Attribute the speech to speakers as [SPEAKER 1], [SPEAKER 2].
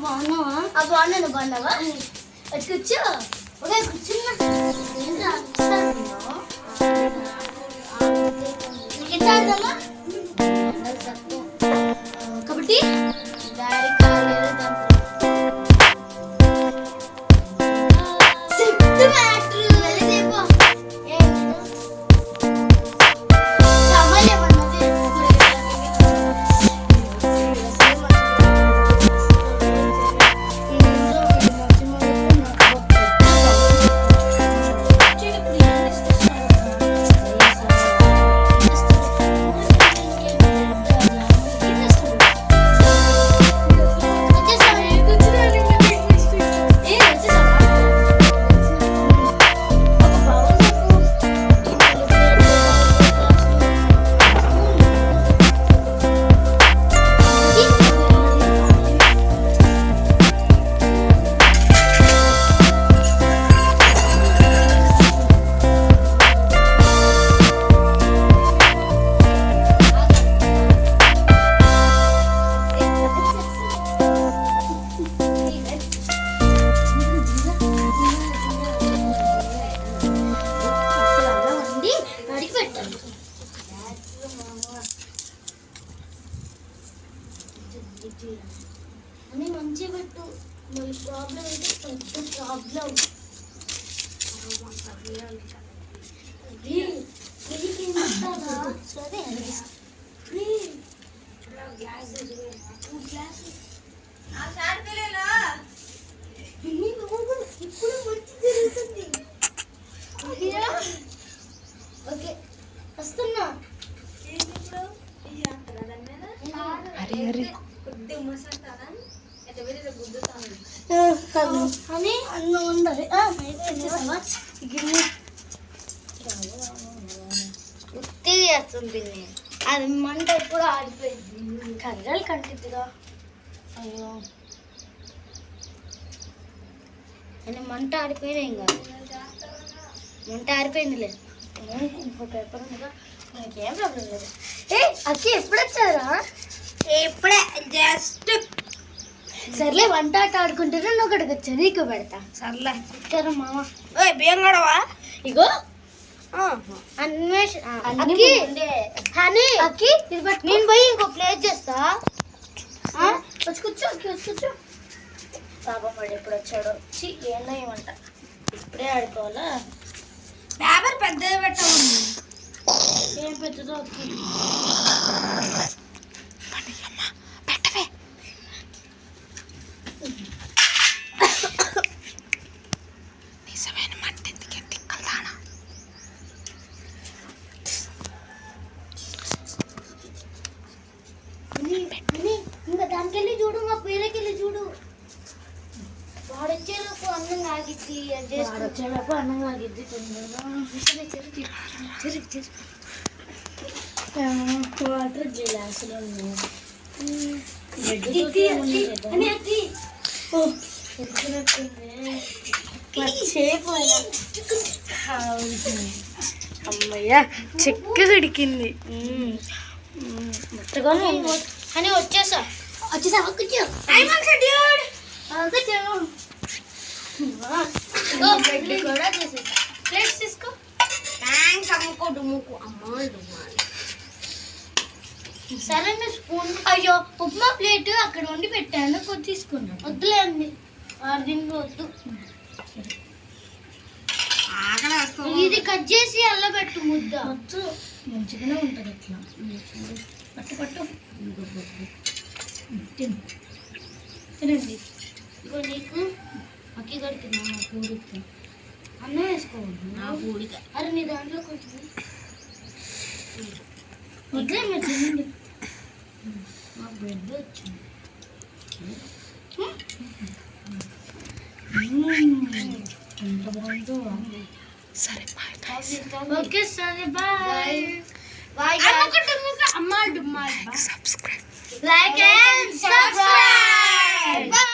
[SPEAKER 1] బాగున్నావా? బాగున్నాను. బాగున్నావా? కూర్చో. ఒకే కూర్చున్నా. క్రికెట్ ఆడదామా? కబడ్డీ దారి కాలేదు అని మంచిగా పెట్టు. మళ్ళీ ప్రాబ్లం అయితే పెద్ద ప్రాబ్లం. సరే ఇప్పుడు మంచి జరుగుతుంది. ఓకే వస్తున్నా. అని అన్నం ఉండాలి. ఉత్తి చేస్తుంది. అది మంట ఎప్పుడు ఆడిపోయింది. కర్రలు కంటిద్దిగా. అయ్యో అని మంట ఆడిపోయినా ఇంకా మంట ఆడిపోయిందిలే. ఇంకో పేపర్ ఉందిగా, నాకేం ప్రాబ్లం లేదు. అక్కి ఎప్పుడు వచ్చారా? ఇప్పుడే జస్ట్. సర్లే వంట ఆట ఆడుకుంటున్నా. నువ్వు అక్కడికి వచ్చా, నీకు పెడతా. సర్లే ఇచ్చారు మామ. బియ్యం కడవా? ఇగో అన్వేష్ అక్కి నేను పోయి ఇంకో ప్లేట్ చేస్తా. వచ్చి కూర్చో. కూర్చో. పాపం వాడు ఎప్పుడు వచ్చాడో. ఏందో ఏమంట ఇప్పుడే ఆడుకోవాలా? పేపర్ పెద్దది పెట్టాలి. ఏం పెద్దదో అక్కి. ఇంకా దానికెళ్ళి చూడు, మా పేరుకెళ్ళి చూడు. వాడు వచ్చేలోపు అన్నం ఆగిద్ది. వచ్చేలోపు అన్నం ఆగిద్ది. వాటర్ గ్లాసులు అమ్మయ్యా చెక్క దొడికింది. అని వచ్చేసా కూర్చో. కూడా చేసేసా. ప్లేట్స్ తీసుకో. థ్యాంక్స్ అమ్ముకో. డుమ్ముకు అమ్మా డుమ్మాలి. సరే స్పూన్. అయ్యో ఉప్మా ప్లేట్ అక్కడ వండి పెట్టాను, కొద్ది తీసుకున్నాను. వద్దులే అండి, 6 దినం వద్దు. ఇది కట్ చేసి అల్ల పెట్టు ముద్ద. వద్దు, మంచిగానే ఉంటుంది ఇట్లా. పట్టు తినండి. ఇగో నీకు అక్కి కడుతున్నా. నా పూడికి అన్నం వేసుకోవాలి. నా పూడిక. అరే నీ దాంట్లో కొంచెం వద్దే మీరు తినండి. మా బ్రెడ్ వచ్చింది. ఎంత బాగుందో. సరే బాయ్. ఓకే సరే bye. Subscribe. Like and subscribe.